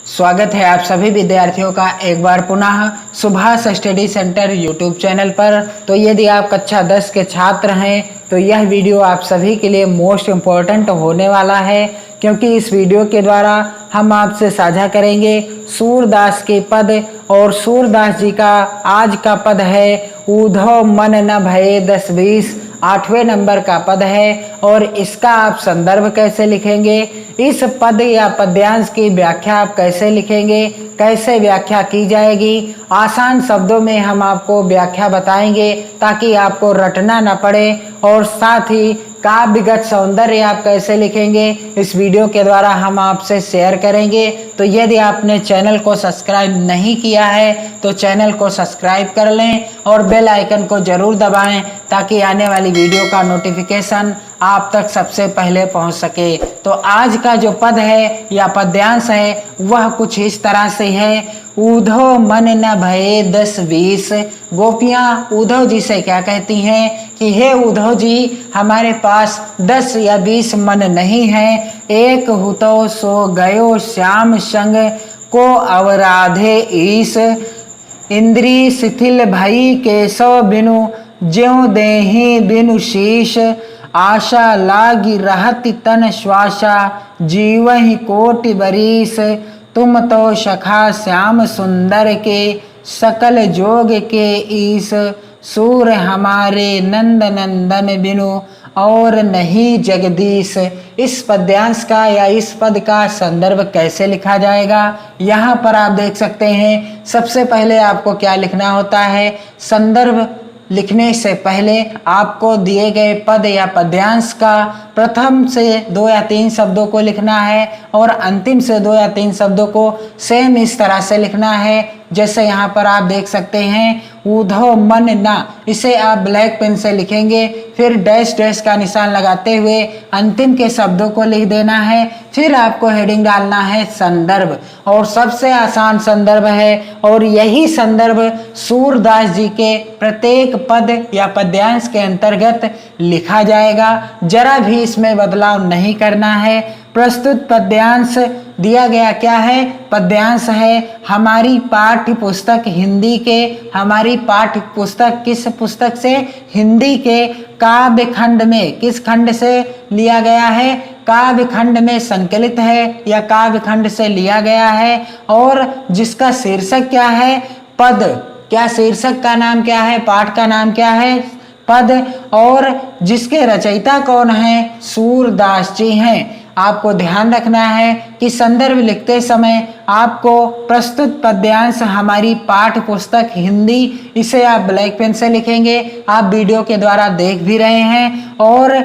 स्वागत है आप सभी विद्यार्थियों का एक बार पुनः Subhash study centre YouTube channel पर। तो यदि आप कक्षा 10 के छात्र हैं तो यह वीडियो आप सभी के लिए मोस्ट इम्पोर्टेंट होने वाला है, क्योंकि इस वीडियो के द्वारा हम आपसे साझा करेंगे सूरदास के पद। और सूरदास जी का आज का पद है ऊधव मन न भये 10-20, 8वें नंबर का पद है। और इसका आप संदर्भ कैसे लिखेंगे, इस पद या पद्यांश की व्याख्या आप कैसे लिखेंगे, कैसे व्याख्या की जाएगी, आसान शब्दों में हम आपको व्याख्या बताएंगे ताकि आपको रटना न पड़े। और साथ ही काव्यगत सौंदर्य आप कैसे लिखेंगे, इस वीडियो के द्वारा हम आपसे शेयर करेंगे। तो यदि आपने चैनल को सब्सक्राइब नहीं किया है तो चैनल को सब्सक्राइब कर लें और बेल आइकन को जरूर दबाएं ताकि आने वाली वीडियो का नोटिफिकेशन आप तक सबसे पहले पहुंच सके। तो आज का जो पद है या पद्यांश है वह कुछ इस तरह से है। ऊधव मन न भये 10-20। गोपियां उद्धव जी से क्या कहती हैं कि हे उद्धव जी, हमारे पास 10 या 20 मन नहीं है। एक हुतो सो गयो श्याम संग को अवराधे ईस। इंद्री शिथिल भई केशव बिनु ज्यों देहि बिनु शीश। आशा लागी रहति तन श्वासा जीवहि कोटि बरीस। तुम तो सखा श्याम सुंदर के सकल जोग के ईस। सूर हमारे नंद नंदन बिनु और नहीं जगदीश। इस पद्यांश का या इस पद का संदर्भ कैसे लिखा जाएगा, यहाँ पर आप देख सकते हैं। सबसे पहले आपको क्या लिखना होता है, संदर्भ लिखने से पहले आपको दिए गए पद या पद्यांश का प्रथम से 2 या 3 शब्दों को लिखना है और अंतिम से 2 या 3 शब्दों को सेम इस तरह से लिखना है। जैसे यहाँ पर आप देख सकते हैं ऊधव मन न, इसे आप ब्लैक पेन से लिखेंगे, फिर डैश डैश का निशान लगाते हुए अंतिम के शब्दों को लिख देना है। फिर आपको हेडिंग डालना है संदर्भ, और सबसे आसान संदर्भ है और यही संदर्भ सूरदास जी के प्रत्येक पद या पद्यांश के अंतर्गत लिखा जाएगा। जरा भी इसमें बदलाव नहीं करना है। प्रस्तुत पद्यांश दिया गया क्या है, पद्यांश है हमारी पाठ्य पुस्तक हिंदी के। हमारी पाठ्य पुस्तक किस पुस्तक से, हिंदी के काव्य खंड में। किस खंड से लिया गया है, काव्य खंड में संकलित है या काव्य खंड से लिया गया है। और जिसका शीर्षक क्या है, पद। क्या शीर्षक का नाम क्या है, पाठ का नाम क्या है, पद। और जिसके रचयिता कौन है, सूरदास जी हैं। आपको ध्यान रखना है कि संदर्भ लिखते समय आपको प्रस्तुत पद्यांश हमारी पाठ्य पुस्तक हिंदी, इसे आप ब्लैक पेन से लिखेंगे, आप वीडियो के द्वारा देख भी रहे हैं। और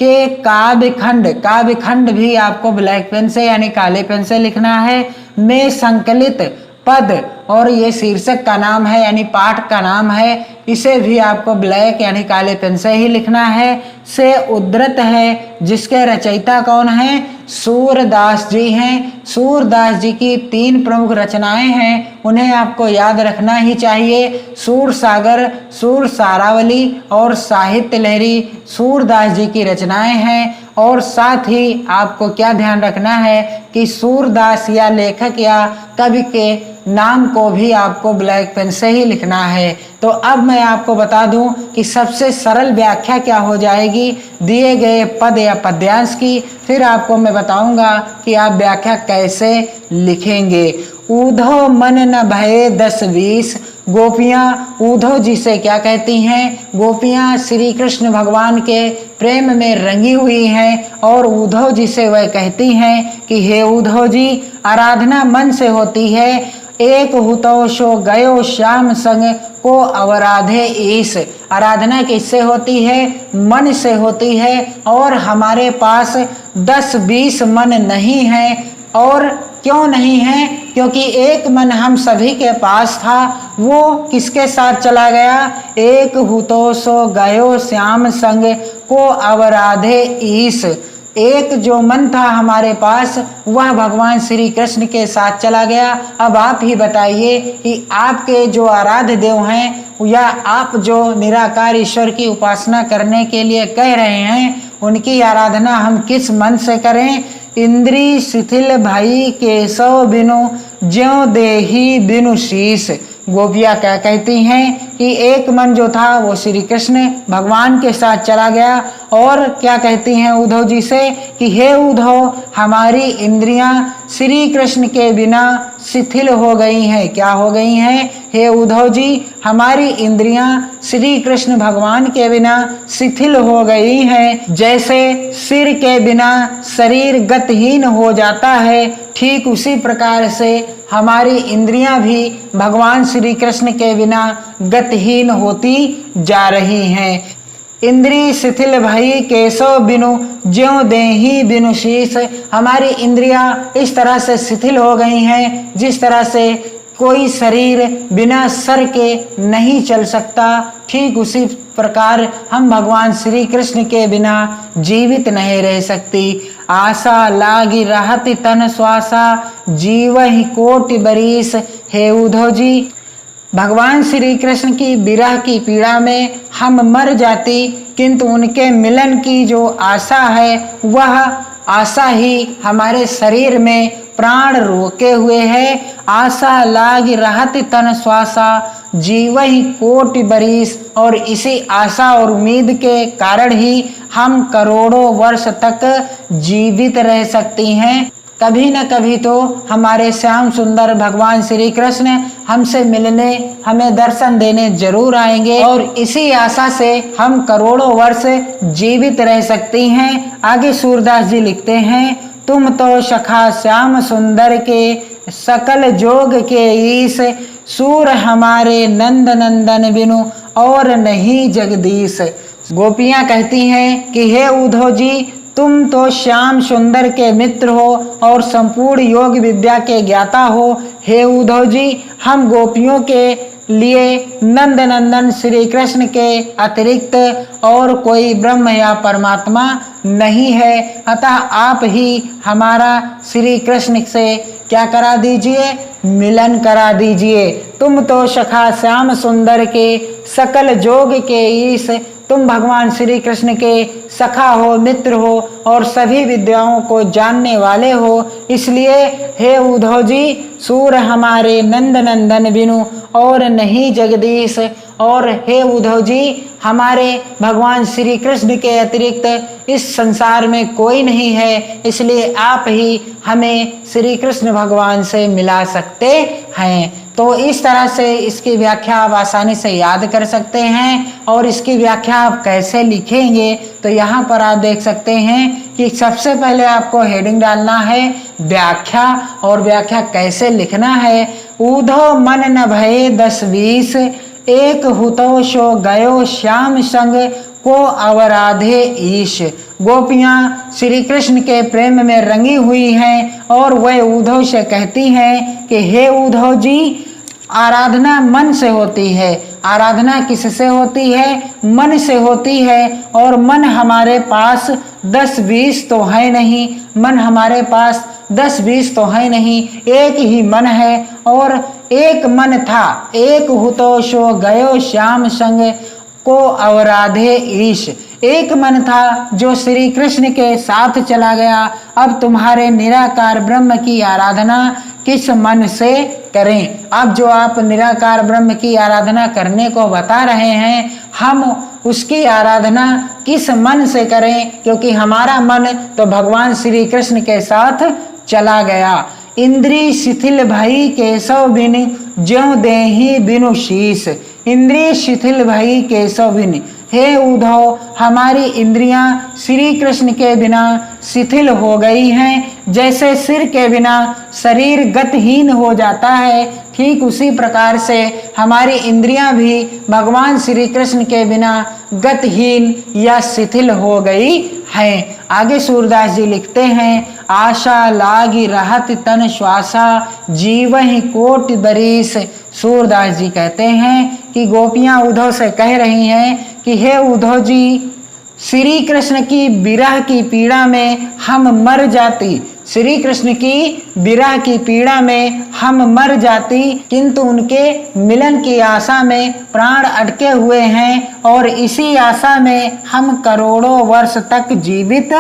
के काव्य खंड भी आपको ब्लैक पेन से यानी काले पेन से लिखना है। में संकलित पद, और ये शीर्षक का नाम है यानी पाठ का नाम है, इसे भी आपको ब्लैक यानी काले पेन से ही लिखना है। से उद्धृत है, जिसके रचयिता कौन है, सूरदास जी हैं। सूरदास जी की 3 प्रमुख रचनाएं हैं, उन्हें आपको याद रखना ही चाहिए। सूर सागर, सूर सारावली और साहित्य लहरी सूरदास जी की रचनाएं हैं। और साथ ही आपको क्या ध्यान रखना है कि सूरदास या लेखक या कवि के नाम को भी आपको ब्लैक पेन से ही लिखना है। तो अब मैं आपको बता दूं कि सबसे सरल व्याख्या क्या हो जाएगी दिए गए पद या पद्यांश की, फिर आपको मैं बताऊंगा कि आप व्याख्या कैसे लिखेंगे। ऊधव मन न भये 10-20। गोपियां उद्धव जी से क्या कहती हैं, गोपियां श्री कृष्ण भगवान के प्रेम में रंगी हुई हैं और उद्धव जी से वह कहती हैं कि हे उद्धव जी, आराधना मन से होती है। एक हुतो सो गयो श्याम संग को अवराधे ईस। आराधना किससे होती है, मन से होती है। और हमारे पास 10-20 मन नहीं है। और क्यों नहीं है, क्योंकि एक मन हम सभी के पास था, वो किसके साथ चला गया, एक हुतो सो गयो श्याम संग को अवराधे ईस। एक जो मन था हमारे पास वह भगवान श्री कृष्ण के साथ चला गया। अब आप ही बताइए कि आपके जो आराध्य देव हैं या आप जो निराकार ईश्वर की उपासना करने के लिए कह रहे हैं, उनकी आराधना हम किस मन से करें, इंद्री शिथिल भई केशव बिनु ज्यों देही बिनु शीस। गोपियाँ क्या कहती हैं कि एक मन जो था वो श्री कृष्ण भगवान के साथ चला गया और क्या कहती हैं उद्धव जी से कि हे उद्धव, हमारी इंद्रियां श्री कृष्ण के बिना शिथिल हो गई हैं। क्या हो गई हैं? हे उद्धव जी, हमारी इंद्रियां श्री कृष्ण भगवान के बिना शिथिल हो गई हैं। जैसे सिर के बिना शरीर गतिहीन हो जाता है, ठीक उसी प्रकार से हमारी इंद्रियां भी भगवान श्री कृष्ण के बिना गतिहीन होती जा रही हैं। इंद्री शिथिल भई केशव बिनु ज्यों देही बिनु शीस। हमारी इंद्रियां इस तरह से शिथिल हो गई हैं जिस तरह से कोई शरीर बिना सर के नहीं चल सकता, ठीक उसी प्रकार हम भगवान श्री कृष्ण के बिना जीवित नहीं रह सकती। आशा लागी रहत तन श्वासा जीवहि कोटि बरीस। हे उद्धव जी, भगवान श्री कृष्ण की विरह की पीड़ा में हम मर जाती, किंतु उनके मिलन की जो आशा है वह आशा ही हमारे शरीर में प्राण रोके हुए है। आशा लाग रहत तन श्वासा जीवहि कोटि बरीस। और इसी आशा और उम्मीद के कारण ही हम करोड़ों वर्ष तक जीवित रह सकती हैं। कभी न कभी तो हमारे श्याम सुंदर भगवान श्री कृष्ण हमसे मिलने, हमें दर्शन देने जरूर आएंगे और इसी आशा से हम करोड़ों वर्ष जीवित रह सकती हैं। आगे सूरदास जी लिखते हैं, तुम तो सखा श्याम सुंदर के सकल जोग के ईश। सूर हमारे नंद नंदन बिनु और नहीं जगदीश। गोपियां कहती हैं कि हे उद्धव जी, तुम तो श्याम सुंदर के मित्र हो और संपूर्ण योग विद्या के ज्ञाता हो। हे उद्धव जी, हम गोपियों के लिए नंद नंदन श्री कृष्ण के अतिरिक्त और कोई ब्रह्म या परमात्मा नहीं है, अतः आप ही हमारा श्री कृष्ण से क्या करा दीजिए? मिलन करा दीजिए। तुम तो सखा श्याम सुंदर के सकल जोग के ईश। तुम भगवान श्री कृष्ण के सखा हो, मित्र हो और सभी विद्याओं को जानने वाले हो। इसलिए हे उद्धव जी, सूर हमारे नंद नंदन बिनु और नहीं जगदीश। और हे उद्धव जी, हमारे भगवान श्री कृष्ण के अतिरिक्त इस संसार में कोई नहीं है, इसलिए आप ही हमें श्री कृष्ण भगवान से मिला सकते हैं। तो इस तरह से इसकी व्याख्या आप आसानी से याद कर सकते हैं। और इसकी व्याख्या आप कैसे लिखेंगे तो यहाँ पर आप देख सकते हैं कि सबसे पहले आपको हेडिंग डालना है व्याख्या। और व्याख्या कैसे लिखना है? उद्धव मन न भये 10-20 एक हुतो सो गयो श्याम संग को अवराधे ईश। गोपियां श्री कृष्ण के प्रेम में रंगी हुई हैं और वह उद्धव से कहती हैं कि हे उद्धव जी, आराधना मन से होती है। आराधना किससे होती है? मन से होती है। और मन हमारे पास 10-20 तो है नहीं, मन हमारे पास 10-20 तो है नहीं, एक ही मन है। और एक मन था, एक हुतो सो गयो श्याम संग को अवराधे ईश। एक मन था जो श्री कृष्ण के साथ चला गया। अब तुम्हारे निराकार ब्रह्म की आराधना किस मन से करें? अब जो आप निराकार ब्रह्म की आराधना करने को बता रहे हैं, हम उसकी आराधना किस मन से करें? क्योंकि हमारा मन तो भगवान श्री कृष्ण के साथ चला गया। इंद्री शिथिल भई केशव बिनु ज्यों देही बिनु शीस। इंद्री शिथिल भई केशव बिनु। हे उद्धव, हमारी इंद्रियां श्री कृष्ण के बिना शिथिल हो गई हैं। जैसे सिर के बिना शरीर गतिहीन हो जाता है, ठीक उसी प्रकार से हमारी इंद्रियां भी भगवान श्री कृष्ण के बिना गतिहीन या शिथिल हो गई हैं। आगे सूरदास जी लिखते हैं, आशा लागी रहत तन श्वासा जीवहि कोटि बरीस। सूरदास जी कहते हैं कि गोपियां उद्धव से कह रही हैं कि हे उद्धव जी, श्री कृष्ण की विरह की पीड़ा में हम मर जाती, श्री कृष्ण की विरह की पीड़ा में हम मर जाती, किंतु उनके मिलन की आशा में प्राण अटके हुए हैं और इसी आशा में हम करोड़ों वर्ष तक जीवित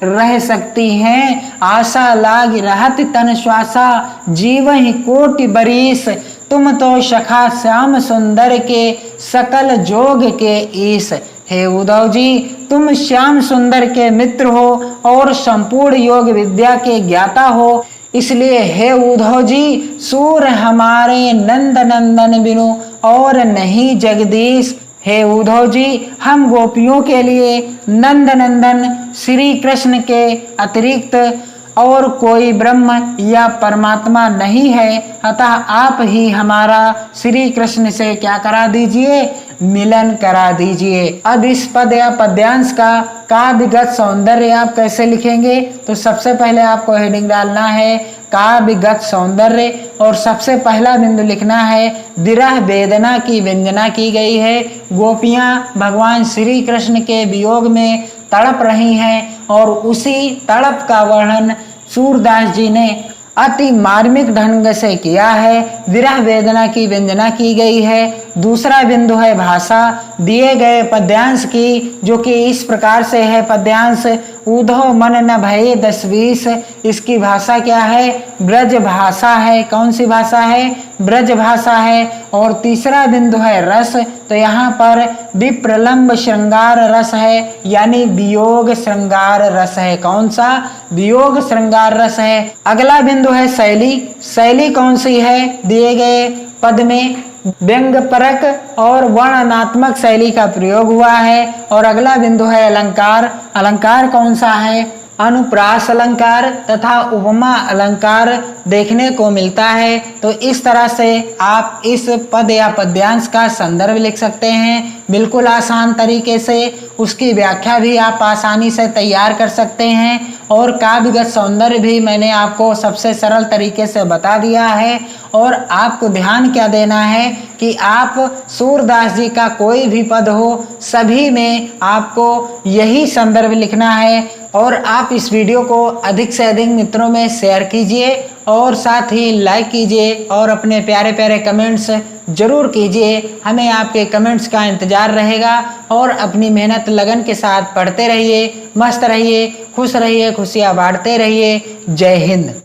रह सकती हैं। आशा लाग रहत तन श्वासा, जीवहि कोटि बरीस, तुम तो सखा श्याम सुंदर के सकल जोग के ईश। हे उद्धव जी, तुम श्याम सुंदर के मित्र हो और संपूर्ण योग विद्या के ज्ञाता हो, इसलिए हे उद्धव जी, सूर हमारे नंद नंदन बिनु और नहीं जगदीश। हे उद्धव जी, हम गोपियों के लिए नंद नंदन श्री कृष्ण के अतिरिक्त और कोई ब्रह्म या परमात्मा नहीं है, अतः आप ही हमारा श्री कृष्ण से क्या करा दीजिए, मिलन करा दीजिए। अब इस पद या पद्यांश का काव्यगत सौंदर्य आप कैसे लिखेंगे, तो सबसे पहले आपको हेडिंग डालना है काव्यगत सौंदर्य, और सबसे पहला बिंदु लिखना है विरह वेदना की व्यंजना की गई है। गोपियां भगवान श्री कृष्ण के वियोग में तड़प रही हैं और उसी तड़प का वर्णन सूरदास जी ने अति मार्मिक ढंग से किया है। विरह वेदना की व्यंजना की गई है। दूसरा बिंदु है भाषा दिए गए पद्यांश की, जो कि इस प्रकार से है पद्यांश, उद्धव मन न भये 10-20। इसकी भाषा क्या है, ब्रज भाषा है। कौन सी भाषा है, ब्रज भाषा है। और तीसरा बिंदु है रस, तो यहाँ पर विप्रलंब श्रृंगार रस है, यानी वियोग श्रृंगार रस है। कौन सा, वियोग श्रृंगार रस है। अगला बिंदु है शैली। शैली कौन सी है, दिए गए पद में व्यंग परक और वर्णनात्मक शैली का प्रयोग हुआ है। और अगला बिंदु है अलंकार। अलंकार कौन सा है, अनुप्रास अलंकार तथा उपमा अलंकार देखने को मिलता है। तो इस तरह से आप इस पद या पद्यांश का संदर्भ लिख सकते हैं बिल्कुल आसान तरीके से। उसकी व्याख्या भी आप आसानी से तैयार कर सकते हैं और काव्यगत सौंदर्य भी मैंने आपको सबसे सरल तरीके से बता दिया है। और आपको ध्यान क्या देना है कि आप सूरदास जी का कोई भी पद हो, सभी में आपको यही संदर्भ लिखना है। और आप इस वीडियो को अधिक से अधिक मित्रों में शेयर कीजिए और साथ ही लाइक कीजिए और अपने प्यारे प्यारे कमेंट्स जरूर कीजिए। हमें आपके कमेंट्स का इंतजार रहेगा। और अपनी मेहनत लगन के साथ पढ़ते रहिए, मस्त रहिए, खुश रहिए, खुशियाँ बांटते रहिए। जय हिंद।